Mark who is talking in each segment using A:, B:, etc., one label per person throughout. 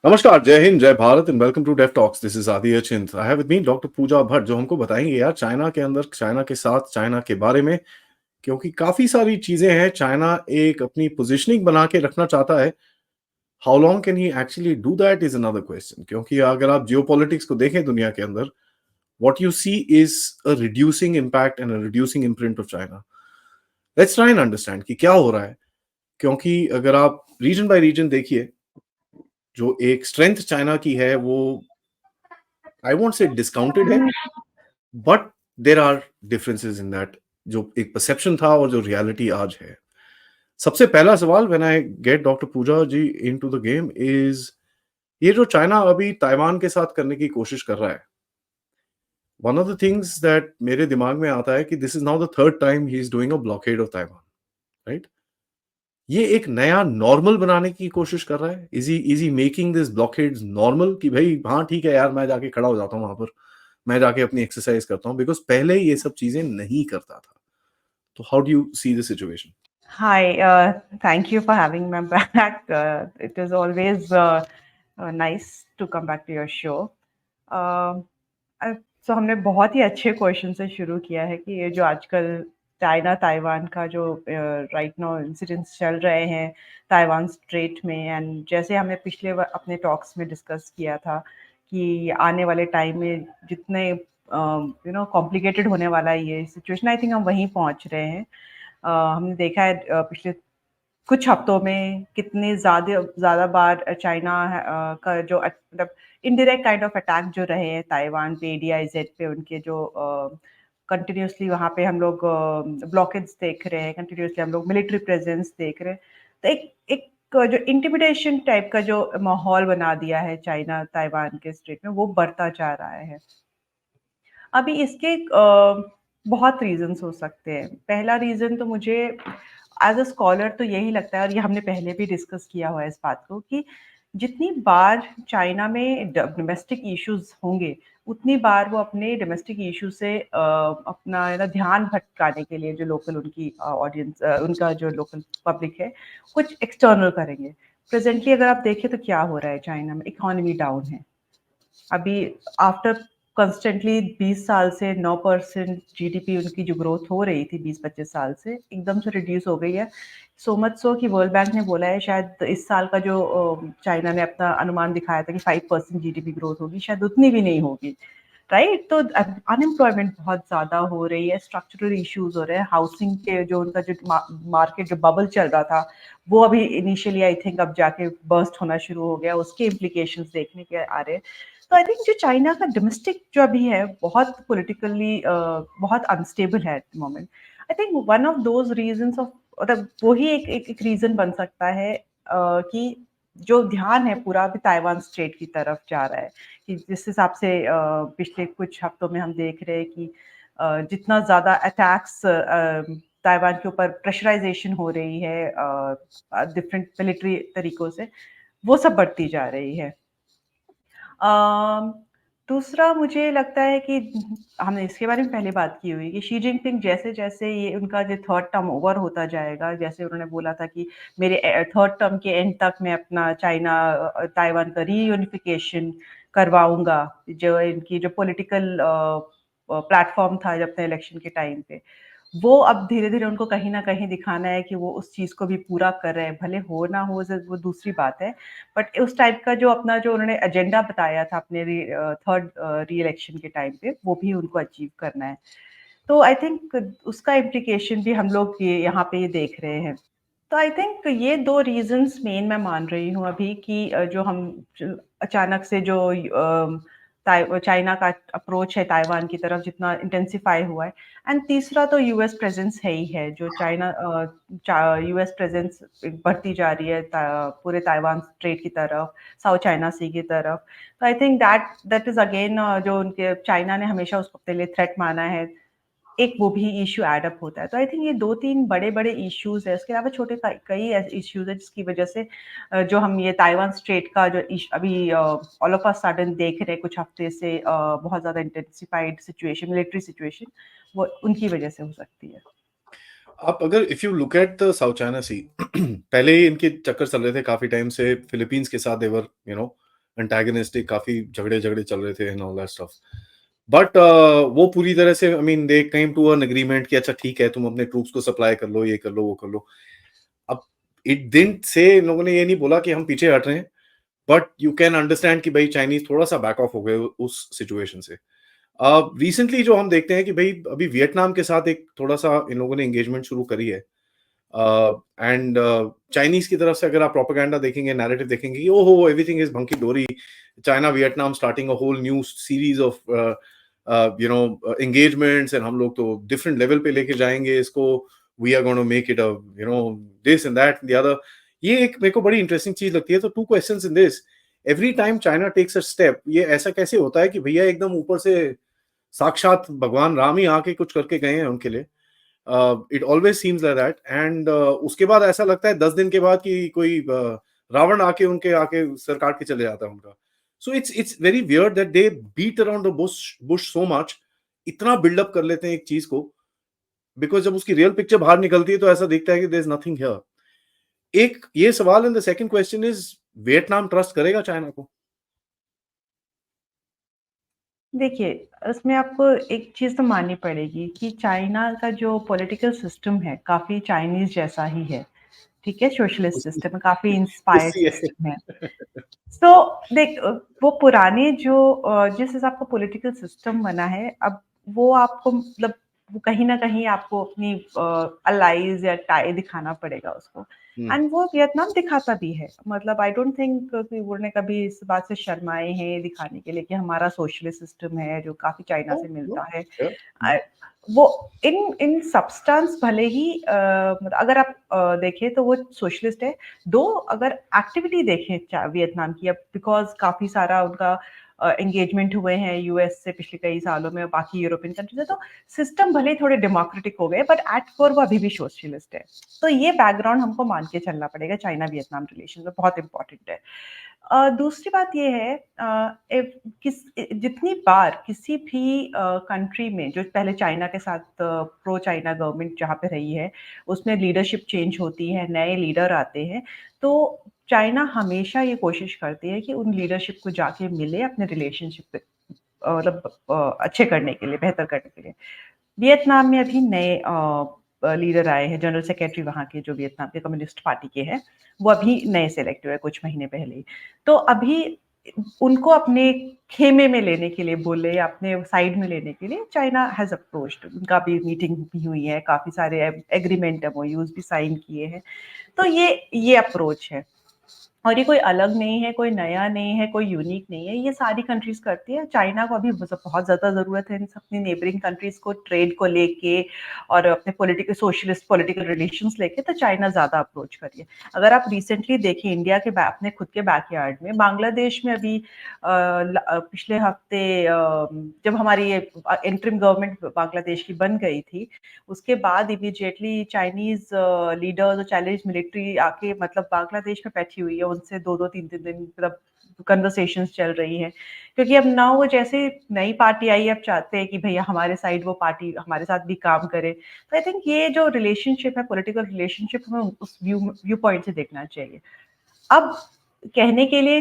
A: नमस्कार, जय हिंद, जय Bharat and welcome to Deaf Talks. This is Adi Achint. I have with me doctor Pooja Bhatt जो हमको बताएंगे यार चाइना के अंदर, चाइना के साथ, चाइना के बारे में। क्योंकि काफी सारी चीजें हैं, चाइना एक अपनी पोजीशनिंग बना के रखना चाहता है। How long can he actually do that is another question. क्योंकि अगर आप जियोपॉलिटिक्स को देखें दुनिया के अंदर, what you see is a reducing impact and a reducing imprint of China. Let's try and understand कि क्या हो रहा है। क्योंकि अगर आप रीजन बाय रीजन देखिए, जो एक स्ट्रेंथ चाइना की है वो आई वोंट से डिस्काउंटेड है, but there are differences in that. जो एक परसेप्शन था और जो रियलिटी आज है। सबसे पहला सवाल when I get doctor Pooja ji into the game is, ये जो चाइना अभी ताइवान के साथ करने की कोशिश कर रहा है, one of the things that मेरे दिमाग में आता है कि this is now the third time he is doing a blockade of Taiwan, right? ये एक नया नॉर्मल बनाने की कोशिश कर रहा है। Is he making this blockades normal कि भाई हाँ ठीक है यार, मैं जाके खड़ा हो जाता हूँ वहां पर, मैं जाके अपनी एक्सरसाइज करता हूँ, बिकॉज पहले ये सब चीजें नहीं करता था। तो how do you see the situation?
B: Hi, thank you for having me back. It is always nice to come back to your show. Uh, सो हमने बहुत ही अच्छे क्वेश्चन से शुरू किया है कि ये जो आजकल चाइना ताइवान का जो राइट नाउ इंसिडेंट्स चल रहे हैं ताइवान स्ट्रेट में, एंड जैसे हमने अपने टॉक्स में डिस्कस किया था कि आने वाले टाइम में जितने कॉम्प्लिकेटेड होने वाला है ये सिचुएशन, आई थिंक हम वहीं पहुंच रहे हैं। हमने देखा है पिछले कुछ हफ्तों में कितने ज़्यादा बार चाइना का जो मतलब इनडायरेक्ट काइंड ऑफ अटैक जो रहे हैं ताइवान पे, डीआईज़ेड पे, उनके जो कंटिन्यूअसली वहाँ पे हम लोग ब्लॉकेड्स देख रहे हैं, कंटिन्यूअसली हम लोग मिलिट्री प्रेजेंस देख रहे हैं। तो एक एक जो इंटिमिडेशन टाइप का जो माहौल बना दिया है चाइना ताइवान के स्ट्रेट में, वो बढ़ता जा रहा है। अभी इसके बहुत रीज़न्स हो सकते हैं। पहला रीज़न तो मुझे एज़ अ स्कॉलर तो यही लगता है, और ये हमने पहले भी डिस्कस किया हुआ है इस बात को, कि जितनी बार चाइना में डोमेस्टिक इश्यूज़ होंगे, उतनी बार वो अपने डोमेस्टिक इश्यू से अपना ध्यान भटकाने के लिए जो लोकल उनकी ऑडियंस उनका जो लोकल पब्लिक है, कुछ एक्सटर्नल करेंगे। प्रेज़ेंटली अगर आप देखें तो क्या हो रहा है चाइना में, इकोनॉमी डाउन है। अभी आफ्टर कंस्टेंटली 20 साल से 9% जीडीपी उनकी जो ग्रोथ हो रही थी 20-25 साल से, एकदम से रिड्यूस हो गई है। सो मच सो कि वर्ल्ड बैंक ने बोला है शायद इस साल का जो चाइना ने अपना अनुमान दिखाया था कि 5% जीडीपी ग्रोथ होगी, शायद उतनी भी नहीं होगी, राइट? तो अनएम्प्लॉयमेंट बहुत ज़्यादा हो रही है, स्ट्रक्चरल इश्यूज हो रहे हैं, हाउसिंग के जो उनका जो मार्केट जो बबल चल रहा था, वो अभी इनिशियली आई थिंक अब जाके बर्स्ट होना शुरू हो गया, उसके इम्प्लीकेशंस देखने के आ रहे हैं। तो आई थिंक जो चाइना का डोमेस्टिक जो अभी है बहुत पॉलिटिकली बहुत अनस्टेबल है at the moment. I think one of those reasons of, मतलब वही एक रीजन बन सकता है कि जो ध्यान है पूरा अभी ताइवान स्ट्रेट की तरफ जा रहा है, कि जिस हिसाब से पिछले कुछ हफ्तों में हम देख रहे हैं कि जितना ज़्यादा अटैक्स ताइवान के ऊपर प्रेशराइजेशन हो रही है डिफरेंट मिलिट्री तरीकों से, वो सब बढ़ती जा रही है। अम, दूसरा मुझे लगता है कि हमने इसके बारे में पहले बात की हुई कि शी जिनपिंग जैसे-जैसे ये उनका जो थर्ड टर्म ओवर होता जाएगा, जैसे उन्होंने बोला था कि मेरे थर्ड टर्म के एंड तक मैं अपना ताइवान का रीयूनिफिकेशन करवाऊँगा, जो इनकी जो पॉलिटिकल प्लेटफ़ॉर्म था जब अपने इलेक्शन के टाइम पे, वो अब धीरे-धीरे उनको कहीं न कहीं दिखाना है कि वो उस चीज़ को भी पूरा कर रहे हैं, भले हो ना हो वो दूसरी बात है। बट उस टाइप का जो अपना जो उन्होंने एजेंडा बताया था अपने थर्ड री-इलेक्शन के टाइम पे, वो भी उनको अचीव करना है। तो आई थिंक उसका इम्प्लीकेशन भी हम लोग ये यहाँ पे ये देख रहे हैं। तो आई थिंक ये 2 रीज़न्स मेन मैं मान रही हूँ अभी कि अचानक से जो चाइना का अप्रोच है ताइवान की तरफ जितना इंटेंसिफ़ाई हुआ है, एंड तीसरा तो यूएस प्रेज़ेंस है ही है, जो यूएस प्रेज़ेंस बढ़ती जा रही है पूरे ताइवान स्ट्रेट की तरफ, साउथ चाइना सी की तरफ। तो I think that is again जो उनके चाइना ने हमेशा उसको अपने लिए थ्रेट माना है, एक वो भी इश्यू एड अप होता है। तो आई थिंक ये 2-3 बड़े-बड़े इश्यूज़ हैं, इसके अलावा छोटे कई ऐसे इश्यूज़ हैं जिसकी वजह से जो हम ये ताइवान स्ट्रेट का जो अभी ऑल ऑफ अ सडन देख रहे हैं कुछ हफ्ते से, बहुत ज़्यादा इंटेंसिफाइड सिचुएशन, मिलिट्री सिचुएशन, वो उनकी वजह से हो सकती है।
A: आप अगर if you look at the South China Sea, पहले ही इनके चक्कर चल रहे थे काफी टाइम से फिलीपींस के साथ, देवर एंटागनिस्टिक, काफ़ी झगड़े-झगड़े चल रहे थे and all that stuff. But वो पूरी तरह से I mean they came to an agreement कि अच्छा ठीक है, तुम अपने ट्रूप्स को सप्लाई कर लो, ये कर लो, वो कर लो। अब इट डिडन्ट से इन लोगों ने ये नहीं बोला कि हम पीछे हट रहे हैं, बट यू कैन अंडरस्टैंड कि भई चाइनीज़ थोड़ा-सा बैक ऑफ हो गए उस सिचुएशन से। रिसेंटली जो हम देखते हैं कि भई अभी वियतनाम के साथ एक थोड़ा-सा इन लोगों ने एंगेजमेंट शुरू करी है। एंड चाइनीज़ की तरफ से अगर आप प्रोपेगेंडा देखेंगे, नैरेटिव देखेंगे कि ओहो! Everything is hunky dory, China, Vietnam starting a whole new series of engagements and हम लोग तो डिफरेंट लेवल पे लेके जाएँगे इसको, we are gonna make it a this and that and the other. ये एक मेरे को बड़ी इंटरेस्टिंग चीज़ लगती है। तो 2 questions in this, every time China takes a step, ये ऐसा कैसे होता है कि भैया एकदम ऊपर से साक्षात भगवान राम ही आके कुछ करके गए हैं उनके लिए? It always seems like that and उसके बाद ऐसा लगता है 10 दिन के बाद कि कोई रावण आके उनके आके सर काट के चले जाता है उनका। So it's very weird that they beat around the bush bush so much, इतना बिल्डअप कर लेते हैं एक चीज को, बिकॉज जब उसकी रियल पिक्चर बाहर निकलती है तो ऐसा दिखता है कि देयर इज नथिंग हियर। एक ये सवाल and the second question is, Vietnam trust करेगा चाइना को?
B: देखिए, उसमें आपको एक चीज़ तो माननी पड़ेगी कि चाइना का जो पॉलिटिकल सिस्टम है, काफ़ी चाइनीज़ जैसा ही है, ठीक है? सोशलिस्ट
A: उसकी
B: सिस्टम है, काफ़ी इंस्पायर्ड
A: उसकी है।
B: सिस्टम है। तो देख वो पुराने जो जिस हिसाब का पॉलिटिकल सिस्टम बना है, अब वो आपको मतलब वो कहीं न कहीं आपको अपनी अलाइज़ या टाई दिखाना पड़ेगा उसको।
A: हम्म,
B: एंड वो वियतनाम दिखाता भी है। मतलब आई डोंट थिंक कि उन्होंने कभी इस बात से शर्माए हैं दिखाने के लिए कि हमारा सोशलिस्ट सिस्टम है, जो काफ़ी चाइना
A: नो
B: से
A: नो,
B: मिलता है।
A: हम्म,
B: अ, वो इन इन सब्सटेंस भले ही मतलब अगर आप देखें तो वो सोशलिस्ट है। दो अगर एक्टिविटी देखें वियतनाम की, अब बिकॉज़ काफ़ी सारा उनका एंगेजमेंट हुए हैं यूएस से पिछले कई सालों में और बाकी यूरोपियन कंट्री से, तो सिस्टम भले ही थोड़े डेमोक्रेटिक हो गए बट एट कोर वो अभी भी सोशलिस्ट है। तो ये बैकग्राउंड हमको मान के चलना पड़ेगा चाइना वियतनाम रिलेशन में, बहुत इंपॉर्टेंट है। दूसरी बात ये है इफ किस जितनी बार किसी भी कंट्री में जो पहले चाइना के साथ प्रो चाइना गवर्नमेंट जहाँ पे रही है, उसमें लीडरशिप चेंज होती है, नए लीडर आते हैं, तो चाइना हमेशा ये कोशिश करती है कि उन लीडरशिप को जाके मिले अपने रिलेशनशिप पे मतलब अच्छे करने के लिए, बेहतर करने के लिए। वियतनाम में अभी नए लीडर आए हैं, जनरल सेक्रेटरी वहाँ के जो वियतनाम के कम्युनिस्ट पार्टी के हैं, वो अभी नए सेलेक्ट हुए कुछ महीने पहले ही। तो अभी उनको अपने खेमे में लेने के लिए बोले या अपने साइड में लेने के लिए चाइना हैज़ अप्रोच्ड, उनका भी मीटिंग भी हुई है, काफ़ी सारे एग्रीमेंट एमओयूज़ भी साइन किए हैं। तो ये अप्रोच है। और ये कोई अलग नहीं है, कोई नया नहीं है, कोई यूनिक नहीं है, ये सारी कंट्रीज़ करती हैं। चाइना को अभी बहुत ज़्यादा ज़रूरत है इन अपनी नेबरिंग कंट्रीज़ को ट्रेड को लेके और अपने पॉलिटिकल सोशलिस्ट पॉलिटिकल रिलेशंस लेके, तो चाइना ज़्यादा अप्रोच कर रही है। अगर आप रिसेंटली देखें इंडिया के अपने खुद के बैकयार्ड में, बांग्लादेश में अभी पिछले हफ्ते जब हमारी ये इंटरिम गवर्नमेंट बांग्लादेश की बन गई थी, उसके बाद इमीडिएटली चाइनीज़ लीडर्स और चाइनीज़ मिलिट्री आके मतलब बांग्लादेश में बैठी हुई है, उनसे 2-2 3-3 दिन मतलब कन्वर्सेशंस चल रही हैं। क्योंकि अब ना वो जैसे नई पार्टी आई है, अब चाहते हैं कि भैया हमारे साइड वो पार्टी हमारे साथ भी काम करे। तो आई थिंक ये जो रिलेशनशिप है, पॉलिटिकल रिलेशनशिप, हमें उस व्यू पॉइंट से देखना चाहिए। अब कहने के लिए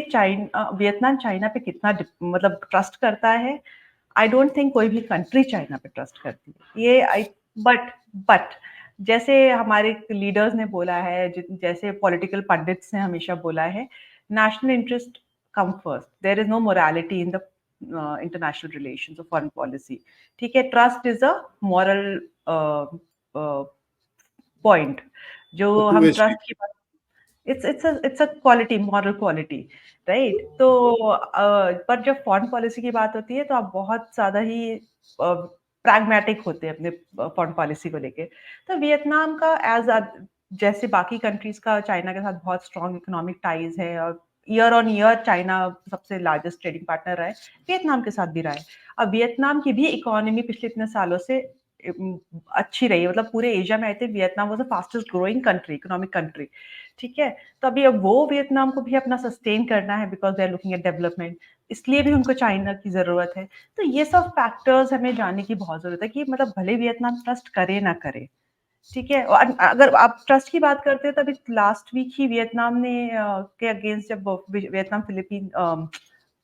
B: वियतनाम चाइना पे कितना मतलब ट्रस्ट करता है, आई डोंट थिंक कोई भी कंट्री चाइना पे ट्रस्ट करती है। ये आई बट बट जैसे हमारे लीडर्स ने बोला है, जैसे पॉलिटिकल पंडित्स ने हमेशा बोला है, national interest come first, there is no morality in the international relations और फॉरेन पॉलिसी। ठीक है, trust is a moral point. जो हम
A: टू-वे स्ट्रीट।
B: ट्रस्ट की बात, it's a quality, moral quality, right? तो पर जब फॉरेन पॉलिसी की बात होती है तो आप बहुत ज़्यादा ही प्रैग्मैटिक होते हैं अपने फॉरेन पॉलिसी को लेके। तो वियतनाम का जैसे बाकी कंट्रीज़ का चाइना के साथ बहुत स्ट्रॉन्ग इकोनॉमिक टाइज़ है और ईयर ऑन ईयर चाइना सबसे लार्जेस्ट ट्रेडिंग पार्टनर रहा है, वियतनाम के साथ भी रहा है। अब वियतनाम की भी इकोनॉमी पिछले इतने सालों से अच्छी रही है, मतलब पूरे एशिया में I think Vietnam was the fastest growing country, economic country, ठीक है? तो अभी अब वो वियतनाम को भी अपना सस्टेन करना है because they are looking at development, इसलिए भी उनको चाइना की ज़रूरत है। तो ये सब फैक्टर्स हमें जानने की बहुत ज़रूरत है कि मतलब भले वियतनाम ट्रस्ट करे ना करे, ठीक है? और अगर आप ट्रस्ट की बात करते हैं तो अभी लास्ट वीक ही वियतनाम ने के अगेंस्ट जब वियतनाम फिलिपीन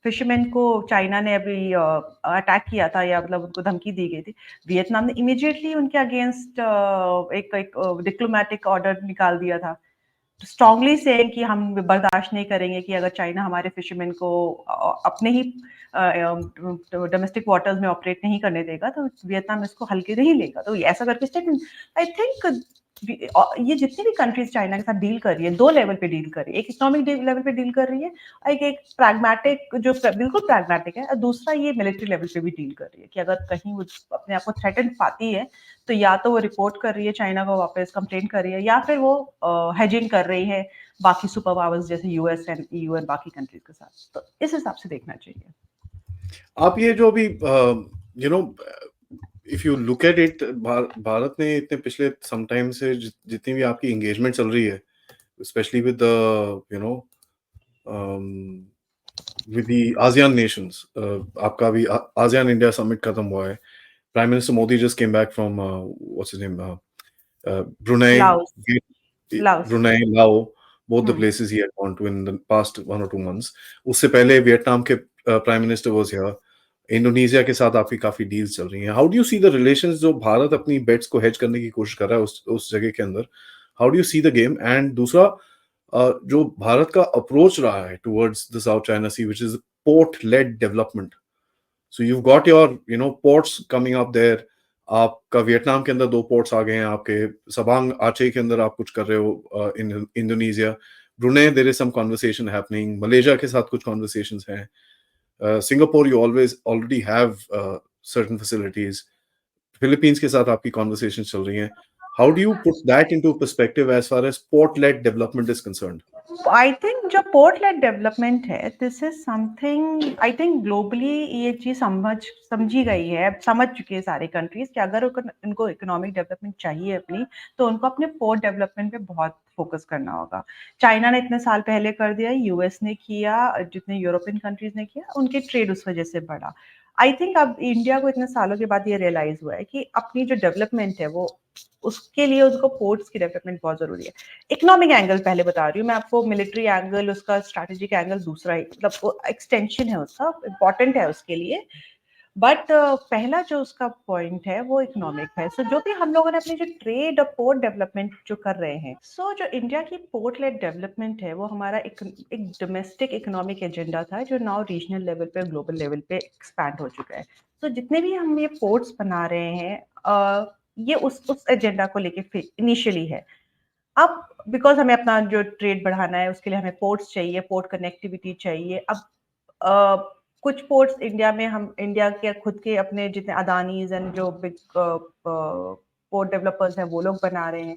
B: फिशरमैन को चाइना ने अभी अटैक किया था या मतलब उनको धमकी दी गई थी, वियतनाम ने इमीडिएटली उनके अगेंस्ट एक डिप्लोमेटिक ऑर्डर निकाल दिया था, स्ट्रांगली सेइंग कि हम बर्दाश्त नहीं करेंगे कि अगर चाइना हमारे फिशरमैन को अपने ही डोमेस्टिक वाटर्स में ऑपरेट नहीं करने देगा, तो वियतनाम इसको हल्के नहीं लेगा। तो ऐसा करके स्टेटमेंट, आई थिंक ये जितनी भी कंट्रीज चाइना के साथ डील कर रही है, 2 लेवल पे डील कर रही है। एक इकोनॉमिक लेवल पे डील कर रही है, और एक प्रैग्मैटिक जो बिल्कुल प्रैग्मैटिक है, और दूसरा ये मिलिट्री लेवल पे भी डील कर रही है कि अगर कहीं वो अपने आप को थ्रेटन पाती है, तो या तो वो रिपोर्ट कर रही है चाइना को, वापस कंप्लेन कर रही है, या फिर वो हेजिंग कर रही है बाकी सुपर पावर्स जैसे यूएस एंड ईयू एंड बाकी कंट्रीज के साथ। तो इस हिसाब से देखना चाहिए।
A: आप ये जो अभी you know if you look at it, Bharat ने इतने पिछले सम टाइम से जितनी भी आपकी एंगेजमेंट चल रही है, specially with you know with the ASEAN Nations, आपका भी आसियान इंडिया समिट खत्म हुआ है, prime minister Modi just came back from what's his name, Brunei,
B: Laos. Laos.
A: Brunei, Lao, both the
B: hmm.
A: places he had gone to in the past 1 or 2 months. उससे पहले Vietnam के prime minister was here, Indonesia के साथ आपकी काफी deals चल रही हैं। How do you see the relations, जो भारत अपनी बेट्स को हेज करने की कोशिश कर रहा है उस जगह के अंदर, how do you see the game? And दूसरा, जो भारत का अप्रोच रहा है towards the South China Sea, which is port led development, so you got your ports coming up there, आपका वियतनाम के अंदर 2 पोर्ट्स आ गए हैं, आपके सबांग आचे के अंदर आप कुछ कर रहे हो, in Indonesia, Brunei there is some conversation happening, Malaysia के साथ कुछ कन्वर्सेशंस हैं, Singapore you always already have certain facilities, Philippines के साथ आपकी कन्वर्सेशन चल रही हैं। How do you put that into perspective as far as port led development is concerned?
B: I think जो पोर्ट लेड डेवलपमेंट है, this is something, I think globally ये चीज समझी गई है, समझ चुकी है सारी कंट्रीज कि अगर उनको इकोनॉमिक डेवलपमेंट चाहिए अपनी, तो उनको अपने पोर्ट डेवलपमेंट पे बहुत फोकस करना होगा। चाइना ने इतने साल पहले कर दिया, यूएस ने किया, जितने यूरोपियन कंट्रीज ने किया, उनके ट्रेड उस वजह से बढ़ा। आई थिंक अब इंडिया को इतने सालों के बाद ये रियलाइज हुआ है कि अपनी जो डेवलपमेंट है वो, उसके लिए उसको पोर्ट्स की डेवलपमेंट बहुत जरूरी है। इकोनॉमिक एंगल पहले बता रही हूँ मैं आपको, मिलिट्री एंगल उसका, स्ट्रैटेजिक एंगल दूसरा ही, मतलब एक्सटेंशन है उसका, इंपॉर्टेंट है उसके लिए, बट पहला जो उसका पॉइंट है वो इकोनॉमिक है। सो जो भी हम लोगों ने अपनी जो ट्रेड और पोर्ट डेवलपमेंट जो कर रहे हैं, सो जो इंडिया की पोर्ट लेड डेवलपमेंट है, वो हमारा एक डोमेस्टिक इकोनॉमिक एजेंडा था, जो नाउ रीजनल लेवल पे, ग्लोबल लेवल पे एक्सपैंड हो चुका है। तो जितने भी हम ये पोर्ट्स बना रहे हैं, ये उस एजेंडा को लेके इनिशियली है। अब बिकॉज हमें अपना जो ट्रेड बढ़ाना है, उसके लिए हमें पोर्ट्स चाहिए, पोर्ट कनेक्टिविटी चाहिए। अब कुछ पोर्ट्स इंडिया में, हम इंडिया के खुद के अपने जितने अदानीज एंड जो बिग पोर्ट डेवलपर्स हैं, वो लोग बना रहे हैं।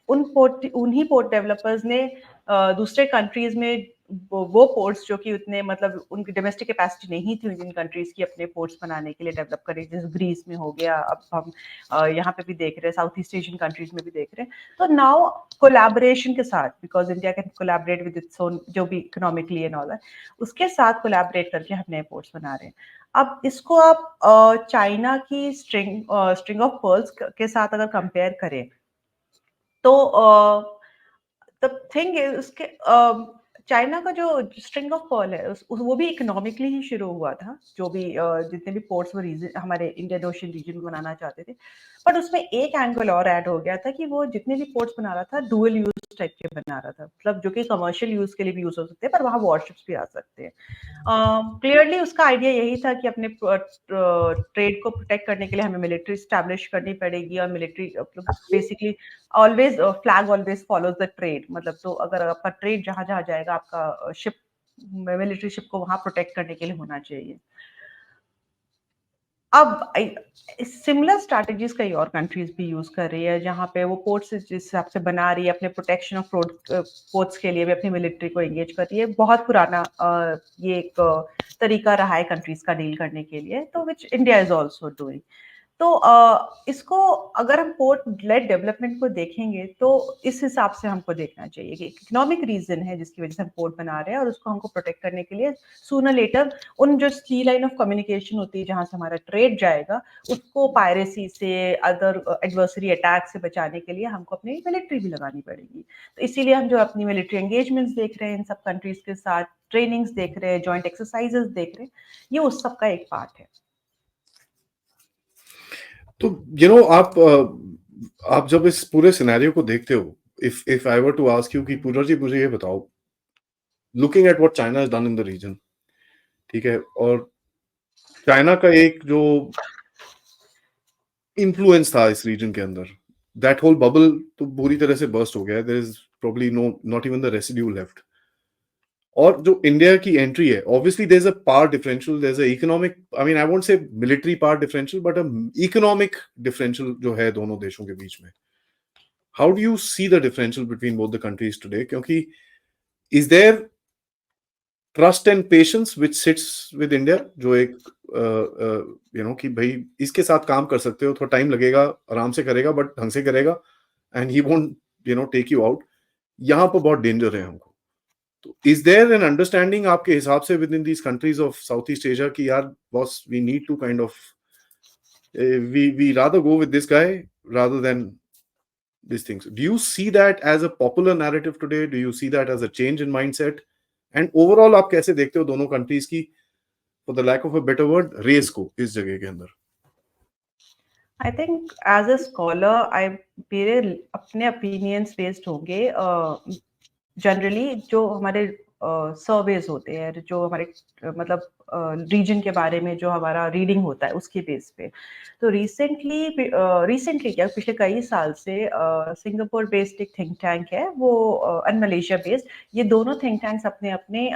B: उन्हीं पोर्ट डेवलपर्स ने दूसरे कंट्रीज में वो पोर्ट्स जो कि उतने, मतलब उनकी डोमेस्टिक कैपेसिटी नहीं थी जिन कंट्रीज की, अपने पोर्ट्स बनाने के लिए डेवलप करे, जैसे ग्रीस में हो गया, अब हम यहाँ पे भी देख रहे हैं, साउथ ईस्ट एशियन कंट्रीज में भी देख रहे हैं। तो नाउ कोलैबोरेशन के साथ, because India can collaborate with its own, जो भी इकोनॉमिकली एंड ऑल, उसके साथ कोलैबोरेट करके हम नए पोर्ट्स बना रहे हैं। अब इसको आप चाइना की स्ट्रिंग ऑफ पर्ल्स के साथ अगर कंपेयर करें, तो द थिंग इज, उसके चाइना का जो स्ट्रिंग ऑफ पर्ल है, वो भी इकोनॉमिकली ही शुरू हुआ था, जो भी जितने भी पोर्ट्स वो रीजन, हमारे इंडियन ओशन रीजन को बनाना चाहते थे। बट उसमें एक एंगल और ऐड हो गया था कि वो जितने भी पोर्ट्स बना रहा था, डुअल यूज टाइप के बना रहा था, मतलब जो कि कमर्शियल यूज के लिए भी यूज हो सकते हैं, पर वहां वॉरशिप्स भी आ सकते हैं। क्लियरली उसका आइडिया यही था कि अपने ट्रेड को प्रोटेक्ट करने के लिए हमें मिलिट्री स्टैब्लिश करनी पड़ेगी, और military basically always, flag always follows the trade, मतलब तो अगर आपका ट्रेड जहां जहां जाएगा, आपका शिप, मिलिट्री शिप को वहां प्रोटेक्ट करने के लिए होना चाहिए। अब सिमिलर स्ट्रैटेजीज कई और कंट्रीज भी यूज कर रही है, जहां पे वो पोर्ट्स जिस हिसाब से बना रही है, अपने प्रोटेक्शन ऑफ पोर्ट्स के लिए भी अपनी मिलिट्री को एंगेज कर रही है। बहुत पुराना ये एक तरीका रहा है कंट्रीज का डील करने के लिए, तो which India is also doing. तो इसको अगर हम पोर्ट लेड डेवलपमेंट को देखेंगे तो इस हिसाब से हमको देखना चाहिए कि इकोनॉमिक रीजन है जिसकी वजह से हम पोर्ट बना रहे हैं और उसको हमको प्रोटेक्ट करने के लिए सूनर लेटर उन जो सी लाइन ऑफ कम्युनिकेशन होती है जहां से हमारा ट्रेड जाएगा उसको पायरेसी से अदर एडवर्सरी अटैक से बचाने के लिए हमको अपनी मिलिट्री भी लगानी पड़ेगी। तो इसीलिए हम जो अपनी मिलिट्री एंगेजमेंट्स देख रहे हैं इन सब कंट्रीज के साथ, ट्रेनिंग्स देख रहे हैं, जॉइंट एक्सरसाइजेस देख रहे हैं, ये उस सब का एक पार्ट है।
A: तो आप जब इस पूरे सिनेरियो को देखते हो, if I were to ask you कि पूजा जी मुझे ये बताओ, looking at what China has done in the region, ठीक है, और चाइना का एक जो इन्फ्लुएंस था इस रीजन के अंदर, दैट होल बबल तो पूरी तरह से बर्स्ट हो गया है, there is probably no not even the residue left. और जो इंडिया की एंट्री है, obviously there is a power differential, there is a economic, I mean I won't say military power differential, but a economic differential जो है दोनों देशों के बीच में। How do you see the differential between both the countries today? क्योंकि is there trust and patience which sits with India, जो एक कि भाई इसके साथ काम कर सकते हो, थोड़ा टाइम लगेगा, आराम से करेगा बट ढंग से करेगा, and he won't take you out. यहाँ पर बहुत डेंजर है हमको। तो इज देयर एन अंडरस्टैंडिंग आपके हिसाब से within these countries of South East Asia कि यार boss we need to kind of we rather go with this guy rather than these things? Do you see that as a popular narrative today? Do you see that as a change in mindset? And overall आप कैसे देखते हो दोनों countries की, for the lack of a better word, race को इस जगह के अंदर?
B: I think as a scholar I मेरे अपने ओपिनियंस बेस्ड होंगे। जनरली जो हमारे सर्वेज होते हैं, जो हमारे मतलब रीजन के बारे में जो हमारा रीडिंग होता है उसके बेस पे, तो रिसेंटली क्या पिछले कई साल से सिंगापुर बेस्ड एक थिंक टैंक है वो एंड मलेशिया बेस्ड, ये दोनों थिंक टैंक्स अपने अपने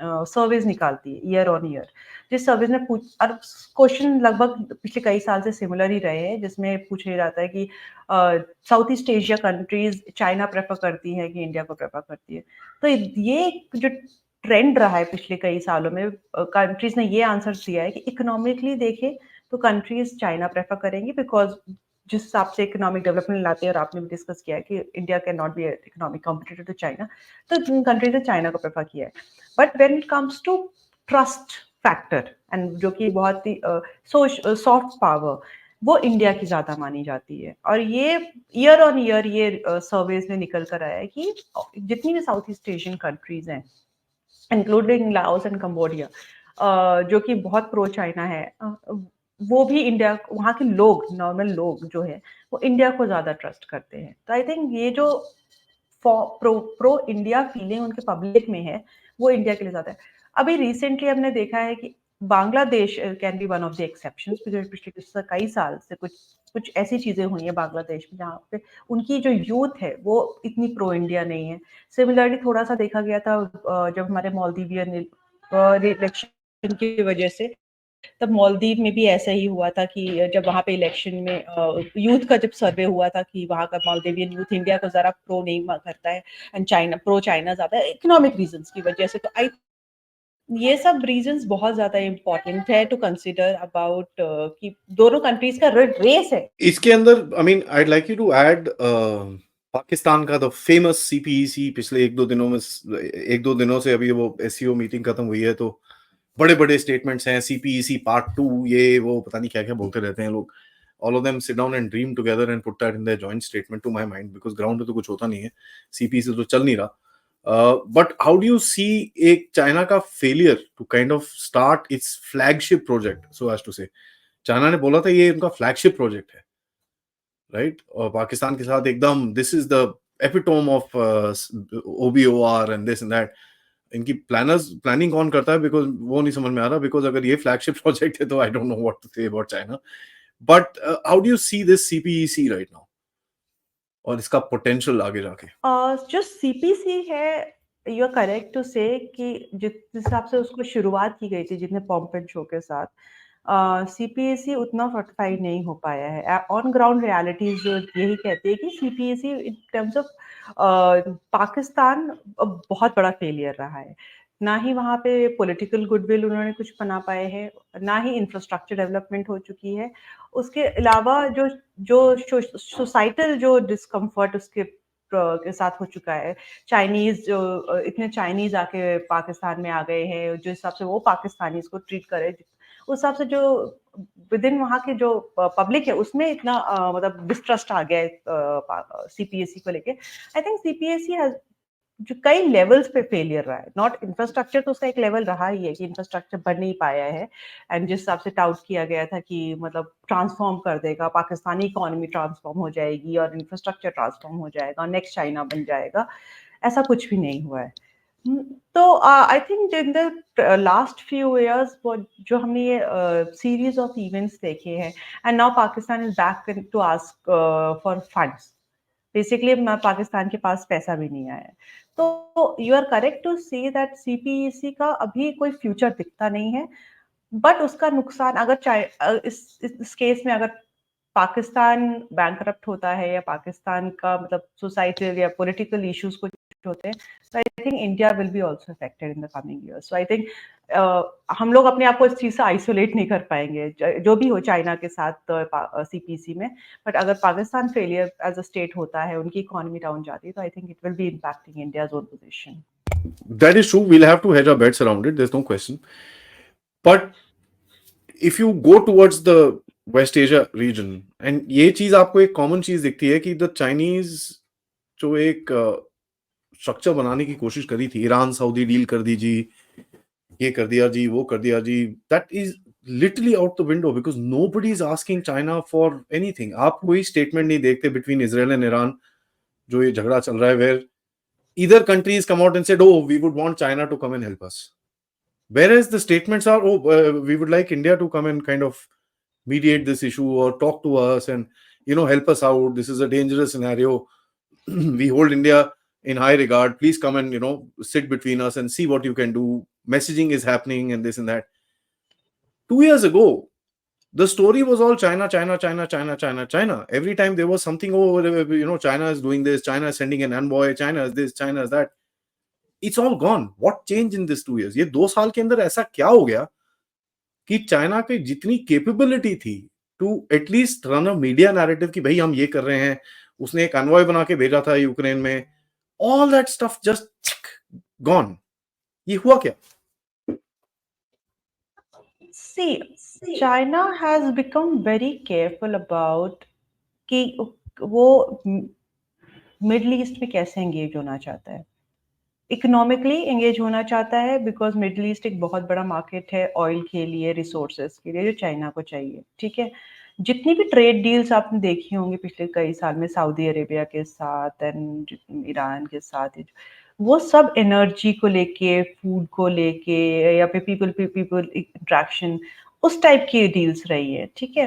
B: सर्वेज निकालती है ईयर ऑन ईयर, जिस सर्विस में और क्वेश्चन लगभग पिछले कई साल से सिमिलर ही रहे हैं, जिसमें पूछा जाता है कि south East Asia countries China prefer करती है कि इंडिया को प्रेफर करती है। तो ये जो ट्रेंड रहा है पिछले कई सालों में, कंट्रीज ने ये आंसर दिया है कि इकोनॉमिकली देखें तो कंट्रीज चाइना प्रेफर करेंगी, बिकॉज जिस हिसाब से इकोनॉमिक डेवलपमेंट लाते हैं, और आपने भी डिस्कस किया है कि India can not be economic competitor to China, तो कंट्रीज ने चाइना को प्रेफर किया है। But when it comes to trust factor and जो कि बहुत ही सॉफ्ट पावर, वो इंडिया की ज्यादा मानी जाती है। और ये ईयर ऑन ईयर ये सर्वेज में निकल कर आया है कि जितनी भी साउथ ईस्ट एशियन कंट्रीज हैं, इंक्लूडिंग लाओस एंड कंबोडिया, जो कि बहुत प्रो चाइना है, वो भी इंडिया, वहाँ के लोग, नॉर्मल लोग जो है वो इंडिया को ज्यादा ट्रस्ट करते हैं। तो आई थिंक ये जो प्रो इंडिया फीलिंग उनके पब्लिक में है, वो इंडिया के लिए ज्यादा है। अभी रिसेंटली हमने देखा है कि Bangladesh can be one of the exceptions, पिछले कई साल से कुछ कुछ ऐसी चीजें हुई हैं बांग्लादेश में जहाँ पे उनकी जो यूथ है वो इतनी प्रो इंडिया नहीं है। सिमिलरली थोड़ा सा देखा गया था जब हमारे मालदीवियन इलेक्शन की वजह से, तब मालदीव में भी ऐसा ही हुआ था कि जब वहाँ पे इलेक्शन में यूथ का जब सर्वे हुआ था कि वहाँ का मालदीवियन यूथ इंडिया को जरा प्रो नहीं करता है, एंड चाइना प्रो चाइना ज्यादा है इकोनॉमिक रीजंस की वजह से। तो आई ये सब रीजंस बहुत ज्यादा इम्पोर्टेंट है टू कंसिडर अबाउट कि दोनों कंट्रीज का रेस है।
A: इसके अंदर I mean I'd like you to add Pakistan का द फेमस सीपीईसी, पिछले एक दो दिनों से अभी वो एससीओ मीटिंग खत्म हुई है, तो बड़े बड़े स्टेटमेंट्स हैं, सीपीईसी पार्ट 2, ये वो पता नहीं क्या क्या बोलते रहते हैं लोग। All of them sit down and dream together and put that in their joint statement, to my mind, because ground पे तो कुछ होता नहीं है, सीपीईसी तो चल नहीं रहा। But how do you see एक चाइना का failure to kind of start its flagship project, so as to say? China ने बोला था ये उनका फ्लैगशिप प्रोजेक्ट है, राइट? और पाकिस्तान के साथ एकदम this is the epitome of OBOR and this and that. इनकी प्लानिंग कौन करता है, बिकॉज वो नहीं समझ में आ रहा, बिकॉज अगर ये फ्लैगशिप प्रोजेक्ट है तो I don't know what to say about China. But how do you see this CPEC right now और इसका पोटेंशियल आगे जाके?
B: जो सीपीसी है, यू आर करेक्ट टू से कि जिस हिसाब से उसको शुरुआत की गई थी जितने पॉम्प एंड शो के साथ, सीपीएसई उतना फोर्टिफाइड नहीं हो पाया है। ऑन ग्राउंड रियलिटीज जो यही कहती है कि CPSE in terms of Pakistan बहुत बड़ा फेलियर रहा है। ना ही वहाँ पे पॉलिटिकल गुडविल उन्होंने कुछ बना पाए हैं, ना ही इंफ्रास्ट्रक्चर डेवलपमेंट हो चुकी है। उसके अलावा जो जो सोसाइटल जो डिस्कम्फर्ट उसके के साथ हो चुका है, चाइनीज़ जो इतने चाइनीज़ आके पाकिस्तान में आ गए हैं, जो हिसाब से वो पाकिस्तानीज़ को ट्रीट करे, उस हिसाब से जो विदिन वहाँ के जो पब्लिक है उसमें इतना मतलब डिस्ट्रस्ट आ गया है सीपीएसई को लेके। आई थिंक सीपीएसई हैज जो कई लेवल्स पे फेलियर रहा है, नॉट इंफ्रास्ट्रक्चर तो उसका एक लेवल रहा ही है कि इंफ्रास्ट्रक्चर बन नहीं पाया है, एंड जिस हिसाब से टाउट किया गया था कि मतलब ट्रांसफॉर्म कर देगा, पाकिस्तानी इकोनॉमी ट्रांसफॉर्म हो जाएगी और इंफ्रास्ट्रक्चर ट्रांसफॉर्म हो जाएगा और नेक्स्ट चाइना बन जाएगा, ऐसा कुछ भी नहीं हुआ है। तो I think in the last few years जो हमने ये सीरीज ऑफ इवेंट्स देखे हैं, and now Pakistan is back to ask for funds. Basically Pakistan के पास पैसा भी नहीं आया है। तो you are correct to say that CPEC का अभी कोई फ्यूचर दिखता नहीं है, बट उसका नुकसान अगर इस केस में अगर पाकिस्तान बैंकरप्ट होता है या पाकिस्तान का मतलब सोसाइटल या पॉलिटिकल इश्यूज कुछ होते हैं, तो I think India will be also affected in the coming years. So I think हम लोग अपने आप को इस चीज से आइसोलेट नहीं कर पाएंगे जो भी हो चाइना के साथ सीपीसी में, बट अगर Pakistan failure as a state होता है, उनकी इकोनॉमी डाउन जाती है, तो I think it will be impacting India's own position.
A: That is true. We'll have to hedge our bets around it. There's no question. But if you go towards the West Asia region, and ये चीज आपको एक common चीज दिखती है कि the Chinese जो एक स्ट्रक्चर बनाने की कोशिश करी थी, ईरान सऊदी डील कर दीजिए, ये कर दिया जी, वो कर दिया जी, that is literally out the window because nobody is asking China for anything. आप कोई स्टेटमेंट नहीं देखते बिटवीन इजराइल एंड ईरान, जो ये झगड़ा चल रहा है, where either countries come out and said, oh, we would want China to come and help us. Whereas the statements are, oh, we would like India to come and kind of mediate this issue or talk to us and, help us out. This is a dangerous scenario. We hold India in high regard. Please come and, sit between us and see what you can do. Messaging is happening and this and that. 2 years ago, the story was all China, China, China, China, China, China. Every time there was something, oh, China is doing this, China is sending an envoy, China is this, China is that. It's all gone. What changed in this 2 years? ये 2 साल के अंदर ऐसा क्या हो गया कि China की जितनी कैपेबिलिटी थी to at least run a media narrative कि भाई हम ये कर रहे हैं, उसने एक एनवॉय बना के भेजा था यूक्रेन में, all that stuff just gone. ये हुआ क्या?
B: See, China has become very careful about कि वो मिडल ईस्ट में कैसे एंगेज होना चाहता है, इकोनॉमिकली एंगेज होना चाहता है, बिकॉज मिडल ईस्ट एक बहुत बड़ा मार्केट है ऑयल के लिए, रिसोर्सेज के लिए, जो चाइना को चाहिए। ठीक है, जितनी भी ट्रेड डील्स आपने देखी होंगी पिछले कई साल में सऊदी अरेबिया के साथ एंड ईरान के साथ, वो सब एनर्जी को लेके, फूड को लेके, या फिर पीपल पीपल इंट्रैक्शन, उस टाइप की डील्स रही है। ठीक है,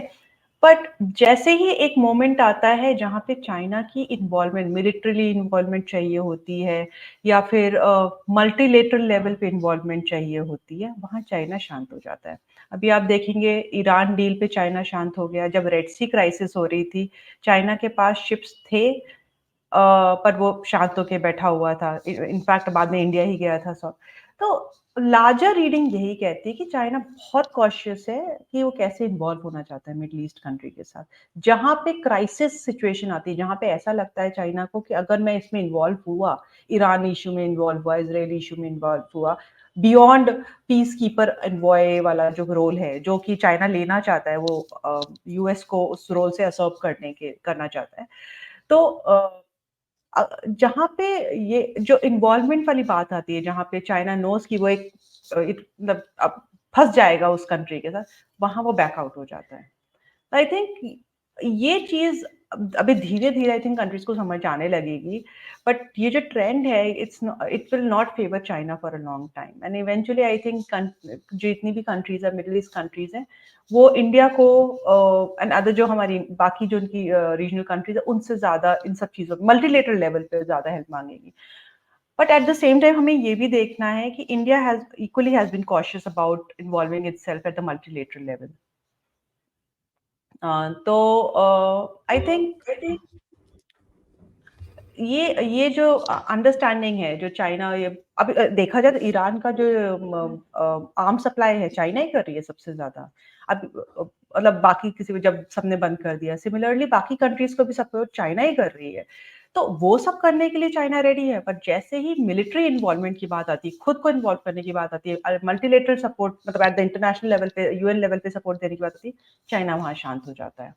B: बट जैसे ही एक मोमेंट आता है जहाँ पे चाइना की इन्वॉल्वमेंट, मिलिट्रीली इन्वॉल्वमेंट चाहिए होती है, या फिर मल्टीलेटरल लेवल पे इन्वॉल्वमेंट चाहिए होती है, वहाँ चाइना शांत हो जाता है। अभी आप देखेंगे ईरान डील पे चाइना शांत हो गया, जब रेड सी क्राइसिस हो रही थी चाइना के पास शिप्स थे, पर वो शांत होके बैठा हुआ था, इनफैक्ट बाद में इंडिया ही गया था सब। तो लार्जर रीडिंग यही कहती है कि चाइना बहुत कॉशियस है कि वो कैसे इन्वॉल्व होना चाहता है मिडल ईस्ट कंट्री के साथ, जहाँ पे क्राइसिस सिचुएशन आती है, जहाँ पे ऐसा लगता है चाइना को कि अगर मैं इसमें इन्वॉल्व हुआ, ईरान इशू में इन्वॉल्व हुआ, इसराइल इशू में इन्वॉल्व हुआ, बियॉन्ड पीस कीपर एनवॉय वाला जो रोल है, जो कि चाइना लेना चाहता है, वो यूएस को उस रोल से असर्व करना चाहता है। तो जहाँ पे ये जो इन्वॉल्वमेंट वाली बात आती है, जहाँ पे चाइना नोस कि वो एक मतलब अब फंस जाएगा उस कंट्री के साथ, वहां वो बैकआउट हो जाता है। आई थिंक ये चीज अभी धीरे धीरे आई थिंक कंट्रीज को समझ आने लगेगी, बट ये जो ट्रेंड है it will not favour China for a long time, and eventually I think जितनी भी कंट्रीज है, मिडिल ईस्ट कंट्रीज हैं, वो इंडिया को एंड अदर जो हमारी बाकी जो उनकी रीजनल कंट्रीज है, उनसे ज्यादा इन सब चीजों मल्टीलेटरल लेवल पे ज्यादा हेल्प मांगेगी। But at the same time हमें ये भी देखना है कि India has equally has been cautious about involving itself at the multilateral level. तो आई थिंक ये जो अंडरस्टैंडिंग है जो चाइना ये अब देखा जाए तो ईरान का जो आर्म सप्लाई है चाइना ही कर रही है सबसे ज्यादा। अब मतलब बाकी किसी को जब सबने बंद कर दिया, सिमिलरली बाकी कंट्रीज को भी सपोर्ट चाइना ही कर रही है। तो वो सब करने के लिए चाइना रेडी है, पर जैसे ही मिलिट्री इन्वॉल्वमेंट की बात आती है, खुद को इन्वॉल्व करने की बात आती है, मल्टीलेटरल सपोर्ट मतलब एट द इंटरनेशनल लेवल पे, यूएन लेवल पे सपोर्ट देने की बात आती है, चाइना वहां शांत हो जाता है।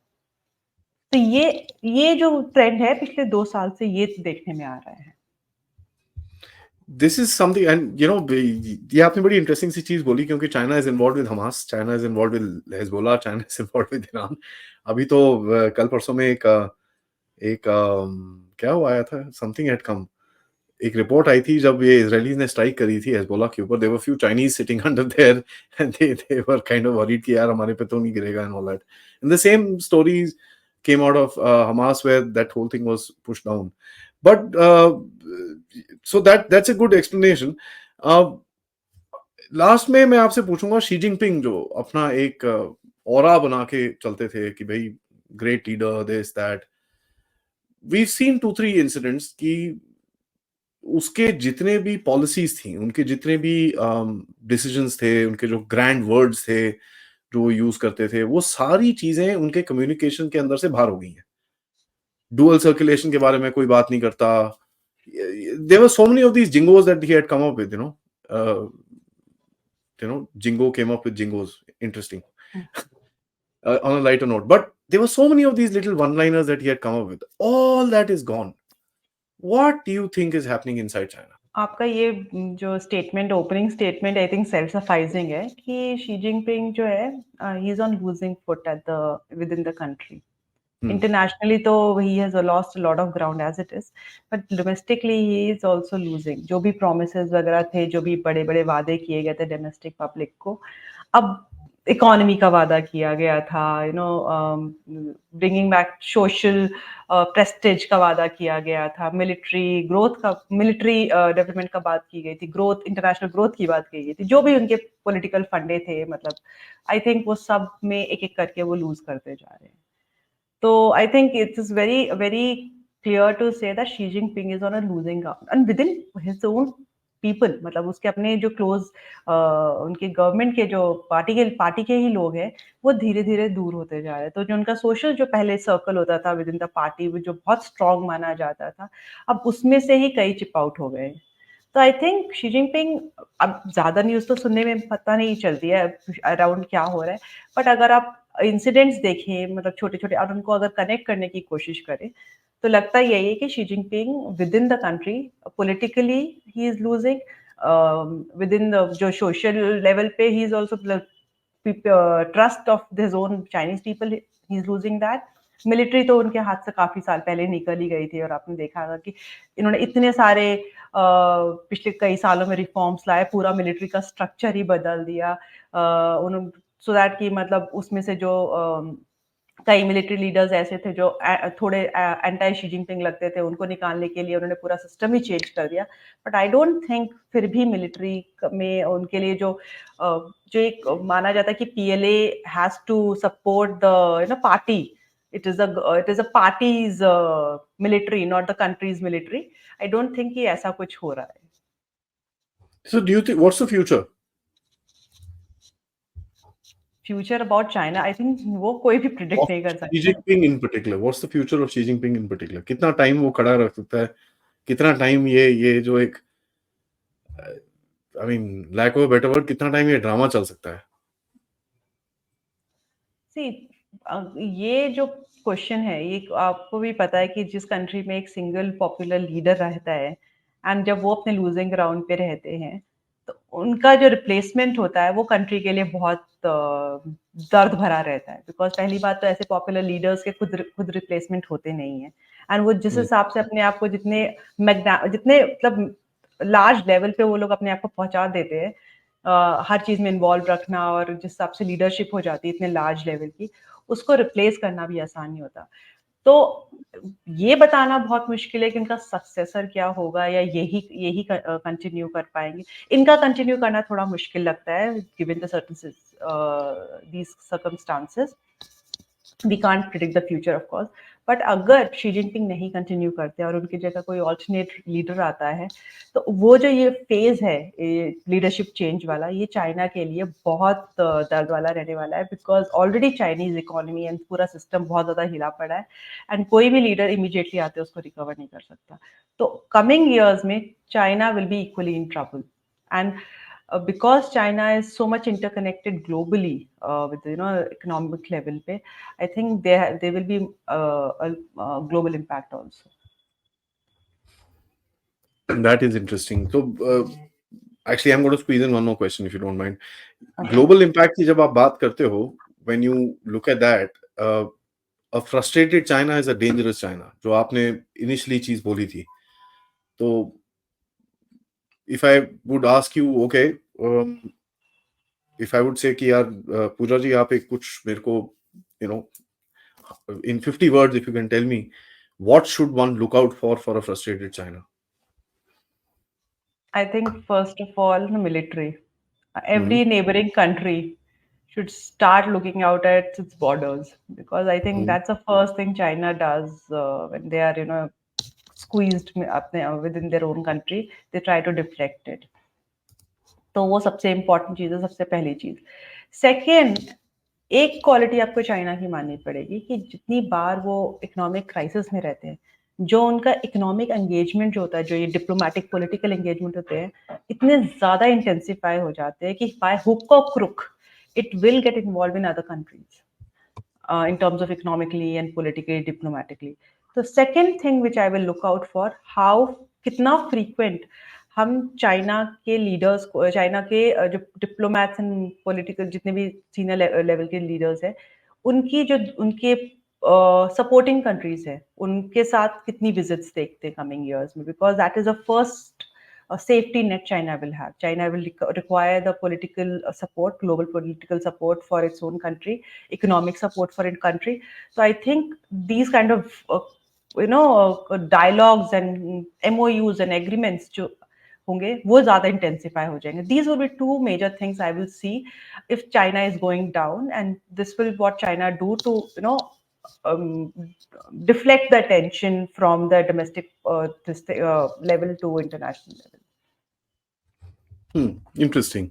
B: तो ये जो ट्रेंड है पिछले 2 साल से ये देखने में आ रहा है।
A: दिस इज समथिंग एंड ये आपने बड़ी इंटरेस्टिंग सी चीज बोली, क्योंकि China is involve with Hamas, China is involve with Hezbollah, China is involve with Iran. अभी तो कल परसों में एक क्या हुआ आया था, समथिंग हैड कम, एक रिपोर्ट आई थी जब ये इजरायलीज ने स्ट्राइक करी थी हिजबुल्लाह के ऊपर, there were few Chinese sitting under there and they were kind of worried कि यार हमारे पे तो नहीं गिरेगा and all that, and the same stories came out of Hamas where that whole thing was pushed down. But so that's a good explanation. Last में मैं आपसे पूछूंगा, शी जिनपिंग जो अपना एक ऑरा बना के चलते थे कि भाई great leader this that, we seen 2-3 incidents कि उसके जितने भी पॉलिसीज थी, उनके जितने भी डिसीजंस थे, उनके जो ग्रैंड वर्ड्स थे जो वो यूज करते थे, वो सारी चीजें उनके कम्युनिकेशन के अंदर से बाहर हो गई हैं। डुअल सर्कुलेशन के बारे में कोई बात नहीं करता। There were so many of these jingos that he had come up with, jingo came up with jingos, interesting. On a lighter note, but there were so many of these little one-liners that he had come up with. All that is gone. What do you think is happening inside China?
B: आपका ये जो statement, opening statement I think self sufficing है कि Xi Jinping जो है he is on losing foot at the within the country. Internationally तो he has lost a lot of ground as it is, but domestically he is also losing. जो भी promises वगैरह थे, जो भी बड़े बड़े वादे किए गए थे डोमेस्टिक पब्लिक को, अब इकोनॉमी का वादा किया गया था, ब्रिंगिंग बैक सोशल प्रेस्टिज का वादा किया गया था, मिलिट्री ग्रोथ का, मिलिट्री डेवलपमेंट का बात की गई थी, ग्रोथ, इंटरनेशनल ग्रोथ की बात की गई थी, जो भी उनके पॉलिटिकल फंडे थे, मतलब आई थिंक वो सब में एक एक करके वो लूज करते जा रहे हैं। तो I think it is very very clear to say that Xi Jinping is on a losing ground and within his own people, मतलब उसके अपने जो क्लोज उनके गवर्नमेंट के जो पार्टी के ही लोग हैं, वो धीरे धीरे दूर होते जा रहे हैं। तो जो उनका सोशल जो पहले सर्कल होता था विद इन द पार्टी, जो बहुत स्ट्रांग माना जाता था, अब उसमें से ही कई चिप आउट हो गए। तो आई थिंक शी जिनपिंग, अब ज्यादा न्यूज तो सुनने में पता नहीं चलती है अराउंड क्या हो रहा है, बट अगर आप इंसिडेंट्स देखें, मतलब छोटे छोटे, और उनको अगर कनेक्ट करने की कोशिश करें, तो लगता यही है कि Xi Jinping with in the country politically he is losing, with in the जो सोशल लेवल पे he is also trust of this own Chinese people, he is losing that. Military तो उनके हाथ से काफी साल पहले निकल ही गई थी, और आपने देखा होगा कि इन्होंने इतने सारे पिछले कई सालों में रिफॉर्म्स लाए, पूरा मिलिट्री का स्ट्रक्चर ही बदल दिया, सो दैट कि मतलब उसमें से जो कई मिलिट्री लीडर्स ऐसे थे जो थोड़े एंटी शी जिनपिंग लगते थे, उनको निकालने के लिए उन्होंने पूरा सिस्टम ही चेंज कर दिया। बट आई डोंट थिंक फिर भी मिलिट्री में उनके लिए जो जो एक माना जाता है कि PLA has to support the party, it is a party's military, not the country's military. I don't think कि ऐसा कुछ हो रहा है।
A: So do you think, what's the future?
B: Future about China, I think वो कोई भी प्रिडिक्ट नहीं कर
A: Xi
B: सकता।
A: Jinping in particular, what's the future of Xi Jinping in particular? कितना टाइम वो खड़ा रख सकता है, कितना टाइम ये जो एक, I mean lack of better word, कितना टाइम ये ड्रामा चल सकता है?
B: सी ये जो क्वेश्चन है, ये आपको भी पता है कि जिस कंट्री में एक सिंगल पॉपुलर लीडर रहता है, एंड जब वो अपने लूजिंग ग्राउंड पे रहते हैं, तो उनका जो रिप्लेसमेंट होता है वो कंट्री के लिए बहुत दर्द भरा रहता है। बिकॉज पहली बात तो ऐसे पॉपुलर लीडर्स के खुद रिप्लेसमेंट होते नहीं है, एंड वो जिस हिसाब से अपने आप को जितने जितने मतलब लार्ज लेवल पे वो लोग अपने आप को पहुंचा देते हैं, हर चीज में इन्वॉल्व रखना, और जिस हिसाब से लीडरशिप हो जाती है इतने लार्ज लेवल की, उसको रिप्लेस करना भी आसान नहीं होता। तो ये बताना बहुत मुश्किल है कि उनका सक्सेसर क्या होगा, या यही यही कंटिन्यू कर पाएंगे। इनका कंटिन्यू करना थोड़ा मुश्किल लगता है given the circumstances. We can't predict the future of course, but अगर शी जिनपिंग नहीं कंटिन्यू करते और उनकी जगह कोई ऑल्टरनेट लीडर आता है, तो वो जो ये फेज है लीडरशिप चेंज वाला, ये चाइना के लिए बहुत दर्द वाला रहने वाला है, because already Chinese economy and पूरा सिस्टम बहुत ज्यादा हिला पड़ा है, एंड कोई भी लीडर इमीडिएटली आते उसको रिकवर नहीं कर सकता. तो कमिंग ईयर्स में China will be equally in trouble, and because China is so much interconnected globally with economic level पे, I think there will be a global impact also.
A: That is interesting. So actually I'm going to squeeze in one more question if you don't mind.
B: Okay.
A: Global impact की जब आप बात करते हो, when you look at that, a frustrated China is a dangerous China, जो आपने initially चीज बोली थी. तो if I would ask you, okay, if I would say कि यार पूजा जी आप एक कुछ मेरे को, you know, in 50 words if you can tell me, what should one look out for a frustrated China?
B: I think first of all, the military. Every neighboring country should start looking out at its borders, because I think that's the first thing China does when they are squeezed within their own country. They try to deflect it. तो वो सबसे important चीज़ है, सबसे पहली चीज़. Second, एक quality आपको China की माननी पड़ेगी कि जितनी बार वो इकोनॉमिक क्राइसिस में रहते हैं, जो उनका इकोनॉमिक एंगेजमेंट जो होता है, जो ये डिप्लोमेटिक पॉलिटिकल एंगेजमेंट होते हैं, इतने ज़्यादा इंटेंसिफाई हो जाते हैं कि बाय हुक और crook it will get involve in other countries in terms of economically and politically, diplomatically. The second thing which I will look out for, how कितना frequent हम चाइना के लीडर्स को, China के जो diplomats and political जितने भी senior level के leaders हैं, उनकी जो उनके सपोर्टिंग कंट्रीज है, उनके साथ कितनी विजिट्स देखते हैं कमिंग ईयर्स में, because that is a first safety net China will have. China will require the political support, global political support for its own country, economic support for its country. So I think these kind of dialogues and MOUs and agreements जो होंगे वो ज़्यादा intensify हो जाएंगे. These will be two major things I will see if China is going down, and this will what China do to deflect the attention from the domestic level to international level.
A: Interesting.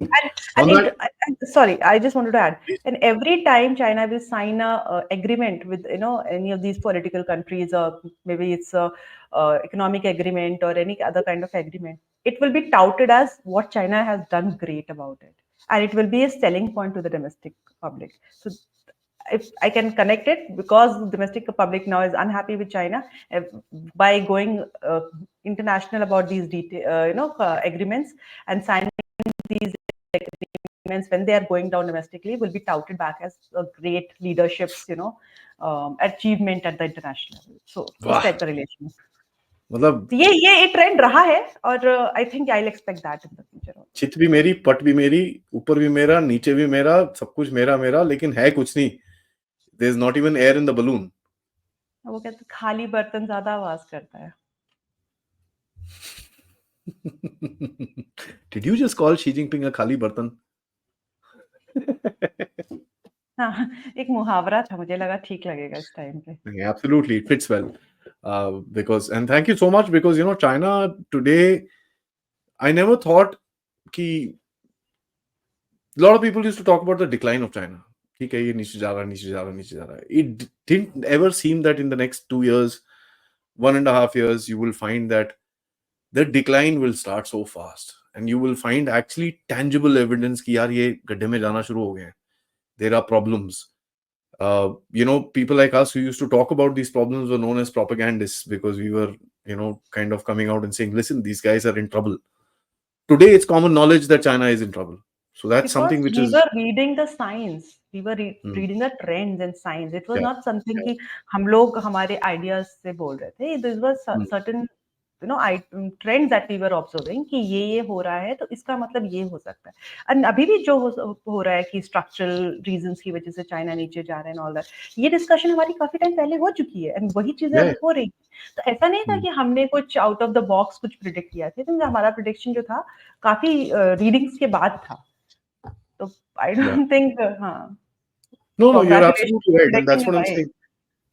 B: Sorry, I just wanted to add. And every time China will sign a agreement with any of these political countries, or maybe it's a economic agreement or any other kind of agreement, it will be touted as what China has done great about it, and it will be a selling point to the domestic public. So if I can connect it, because the domestic public now is unhappy with China, by going international about these agreements and signing these agreements when they are going down domestically, will be touted back as a great leadership's achievement at the international level. So this type of relation. मतलब ये trend रहा है, और I think I will expect that in the future.
A: चित भी मेरी, पट भी मेरी, ऊपर भी मेरा, नीचे भी मेरा, सब कुछ मेरा मेरा, लेकिन है कुछ नहीं. There is not even air in the balloon.
B: वो कहते खाली बर्तन ज्यादा आवाज करता है.
A: Did you just call Xi Jinping a खाली बर्तन?
B: हाँ, एक मुहावरा था, मुझे लगा ठीक लगेगा इस टाइम पे.
A: Absolutely, it fits well. Because, and thank you so much, because China today, I never thought कि a lot of people used to talk about the decline of China. ठीक है, ये नीचे जा रहा है, नीचे जा रहा है, नीचे जा रहा है. It didn't ever seem that in the next 2 years, 1.5 years, you will find that the decline will start so fast, and you will find actually tangible evidence कि यार ये गड्ढे में जाना शुरू हो गए हैं. There are problems. People like us who used to talk about these problems were known as propagandists, because we were, kind of coming out and saying, listen, these guys are in trouble. Today, it's common knowledge that China is in trouble. So that's because something which
B: we were reading the science. We were reading the trends and science. It was not something कि हम लोग हमारे ideas से बोल रहे थे. This was certain trends that we were observing कि ये हो रहा है, तो इसका मतलब ये हो सकता है. और अभी भी जो हो रहा है कि structural reasons की वजह से चाइना नीचे जा रहा है and all that, ये डिस्कशन हमारी काफी टाइम पहले हो चुकी है, and वही चीजें अब हो रही है. तो ऐसा नहीं था कि हमने कुछ आउट ऑफ द बॉक्स कुछ प्रिडिक्ट किया था. तो हमारा प्रिडिक्शन जो था काफी रीडिंग्स के बाद था. So I don't think,
A: No, you're absolutely right, and that's what I'm saying.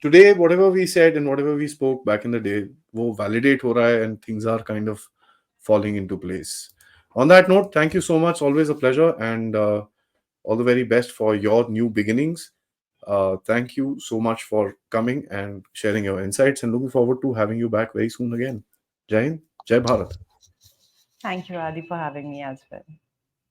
A: today whatever we said and whatever we spoke back in the day, वो validate हो रहा है and things are kind of falling into place. On that note, thank you so much. Always a pleasure, and all the very best for your new beginnings. Thank you so much for coming and sharing your insights, and looking forward to having you back very soon again. Jai Hind, Jai Bharat.
B: Thank you, Adi, for having me as well.